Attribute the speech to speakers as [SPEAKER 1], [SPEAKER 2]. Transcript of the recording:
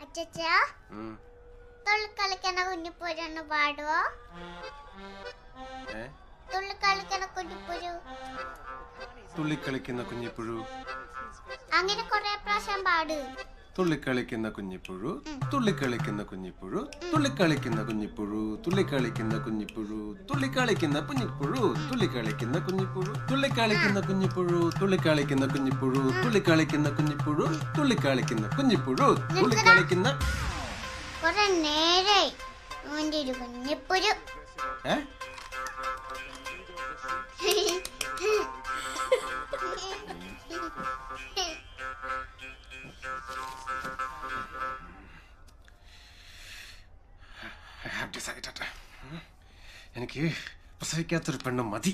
[SPEAKER 1] അച്ഛാ തുള്ളിക്കളിക്കണ കുഞ്ഞിപ്പൂരൊന്ന് പാടുവോ? തുള്ളിക്കളിക്കണ കുഞ്ഞിപ്പുരു
[SPEAKER 2] തുള്ളിക്കളിക്കുന്ന കുഞ്ഞിപ്പുഴു
[SPEAKER 1] അങ്ങനെ കൊറേ പ്രാവശ്യം പാട്.
[SPEAKER 2] തുള്ളിക്കളിക്കുന്ന കുഞ്ഞിപ്പുഴു തുള്ളിക്കളിക്കുന്ന കുഞ്ഞിപ്പുഴു തുള്ളിക്കളിക്കുന്ന കുഞ്ഞിപ്പുഴു തുള്ളിക്കളിക്കുന്ന കുഞ്ഞിപ്പുഴു തുള്ളിക്കളിക്കുന്ന കുഞ്ഞിപ്പുഴു തുള്ളിക്കളിക്കുന്ന കുഞ്ഞിപ്പുഴു തുള്ളിക്കളിക്കുന്ന കുഞ്ഞിപ്പുഴു തുള്ളിക്കളിക്കുന്ന കുഞ്ഞിപ്പുഴു തുള്ളിക്കളിക്കുന്ന കുഞ്ഞിപ്പുഴു തുള്ളിക്കളിക്കുന്ന കുഞ്ഞിപ്പുഴു തുള്ളിക്കളിക്കുന്ന
[SPEAKER 1] കൊറേ നേരായി അവന്റെ ഒരു കുഞ്ഞിപ്പുരു.
[SPEAKER 2] എനിക്ക് പ്രസവിക്കാത്തൊരു പെണ്ണ് മതി.